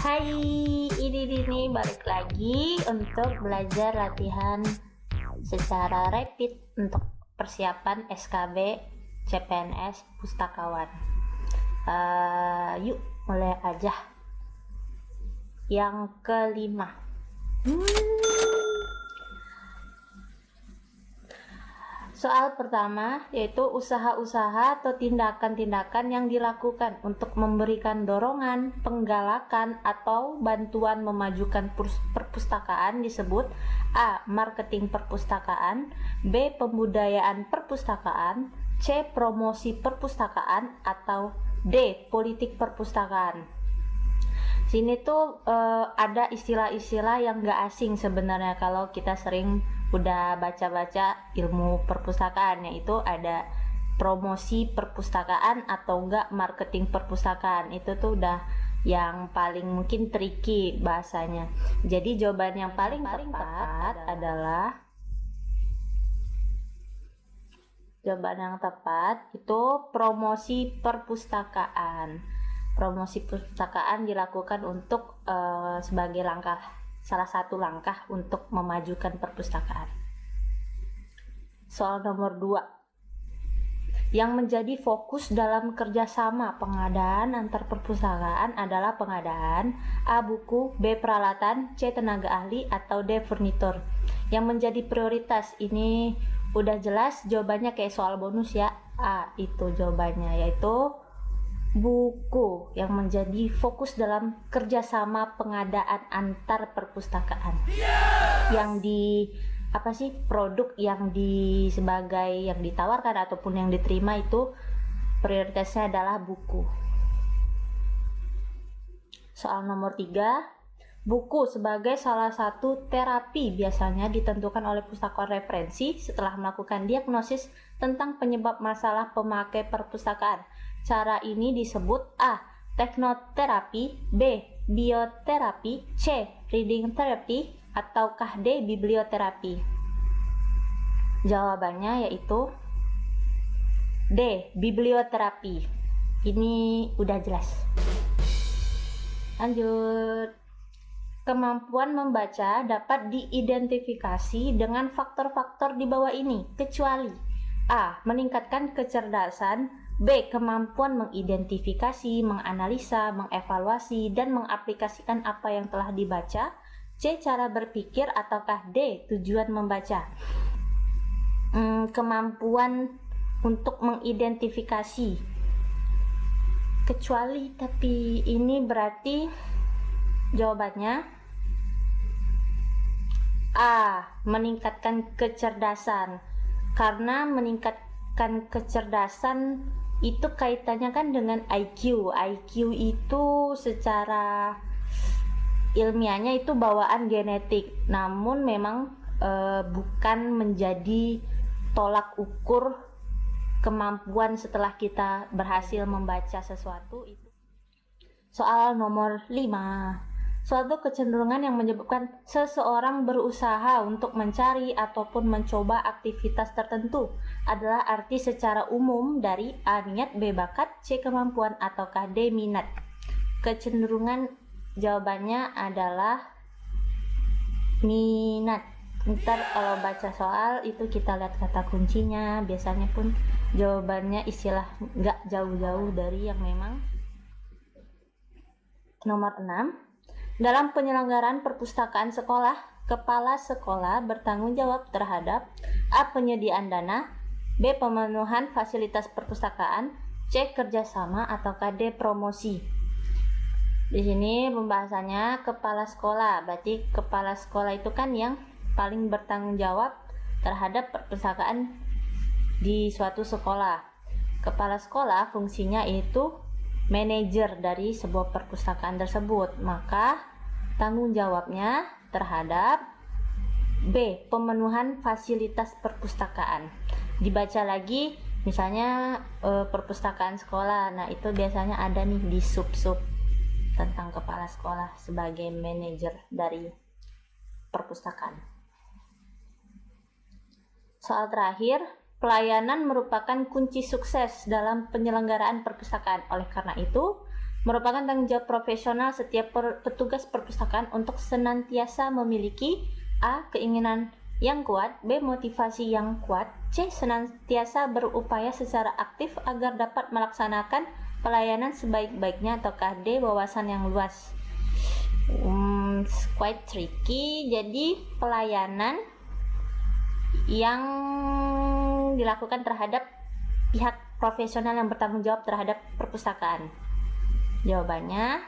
Hai, ini Dini balik lagi untuk belajar latihan secara rapid untuk persiapan SKB CPNS Pustakawan. Yuk mulai aja. Yang kelima. Soal pertama yaitu usaha-usaha atau tindakan-tindakan yang dilakukan untuk memberikan dorongan, penggalakan, atau bantuan memajukan perpustakaan disebut A. Marketing perpustakaan, B. Pembudayaan perpustakaan, C. Promosi perpustakaan, atau D. Politik perpustakaan. Sini tuh ada istilah-istilah yang gak asing sebenarnya kalau kita sering udah baca-baca ilmu perpustakaan, yaitu ada promosi perpustakaan atau enggak marketing perpustakaan. Itu tuh udah yang paling mungkin tricky bahasanya. Jadi jawaban yang paling tepat adalah jawaban yang tepat itu promosi perpustakaan. Promosi perpustakaan dilakukan untuk sebagai salah satu langkah untuk memajukan perpustakaan. Soal nomor 2. Yang menjadi fokus dalam kerjasama pengadaan antar perpustakaan adalah pengadaan A. Buku, B. Peralatan, C. Tenaga ahli, atau D. Furnitur. Yang menjadi prioritas ini udah jelas jawabannya kayak soal bonus ya. A itu jawabannya, yaitu buku yang menjadi fokus dalam kerjasama pengadaan antar perpustakaan. Yang produk yang sebagai yang ditawarkan ataupun yang diterima itu prioritasnya adalah buku. Soal nomor 3. Buku sebagai salah satu terapi biasanya ditentukan oleh pustakawan referensi setelah melakukan diagnosis tentang penyebab masalah pemakai perpustakaan. Cara ini disebut A. Teknoterapi, B. Bioterapi, C. Reading therapy, ataukah D. Biblioterapi. Jawabannya yaitu D. Biblioterapi. Ini udah jelas. Lanjut. Kemampuan membaca dapat diidentifikasi dengan faktor-faktor di bawah ini, kecuali A. Meningkatkan kecerdasan, B. Kemampuan mengidentifikasi, menganalisa, mengevaluasi, dan mengaplikasikan apa yang telah dibaca, C. Cara berpikir, ataukah D. Tujuan membaca. Kemampuan untuk mengidentifikasi, kecuali, tapi ini berarti jawabannya A. Meningkatkan kecerdasan. Karena meningkatkan kecerdasan itu kaitannya kan dengan IQ. IQ itu secara ilmiahnya itu bawaan genetik. Namun memang bukan menjadi tolak ukur kemampuan setelah kita berhasil membaca sesuatu itu. Soal nomor 5. Suatu kecenderungan yang menyebabkan seseorang berusaha untuk mencari ataupun mencoba aktivitas tertentu adalah arti secara umum dari A. Niat, B. Bakat, C. Kemampuan, ataukah D. Minat. Kecenderungan jawabannya adalah minat. Ntar kalau baca soal itu kita lihat kata kuncinya, biasanya pun jawabannya istilah nggak jauh-jauh dari yang memang. Nomor 6. Dalam penyelenggaraan perpustakaan sekolah, kepala sekolah bertanggung jawab terhadap A. Penyediaan dana, B. Pemenuhan fasilitas perpustakaan, C. Kerjasama, ataukah D. Promosi. Di sini pembahasannya kepala sekolah, berarti kepala sekolah itu kan yang paling bertanggung jawab terhadap perpustakaan di suatu sekolah. Kepala sekolah fungsinya itu manajer dari sebuah perpustakaan tersebut, maka tanggung jawabnya terhadap B. Pemenuhan fasilitas perpustakaan. Dibaca lagi misalnya perpustakaan sekolah, nah itu biasanya ada nih di sub-sub tentang kepala sekolah sebagai manajer dari perpustakaan. Soal terakhir. Pelayanan merupakan kunci sukses dalam penyelenggaraan perpustakaan. Oleh karena itu, Merupakan tanggung jawab profesional setiap petugas perpustakaan untuk senantiasa memiliki A. Keinginan yang kuat, B. Motivasi yang kuat, C. Senantiasa berupaya secara aktif agar dapat melaksanakan pelayanan sebaik-baiknya, ataukah D. Wawasan yang luas. Quite tricky. Jadi pelayanan yang dilakukan terhadap pihak profesional yang bertanggung jawab terhadap perpustakaan. Jawabannya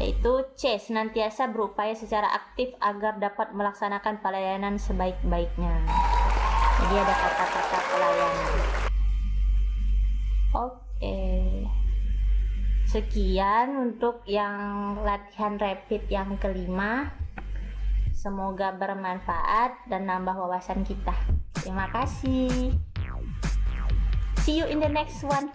yaitu C. Senantiasa berupaya secara aktif agar dapat melaksanakan pelayanan sebaik-baiknya. Jadi ada kata-kata pelayanan. Oke. Sekian untuk yang latihan rapid yang kelima. Semoga bermanfaat dan nambah wawasan kita. Terima kasih. See you in the next one.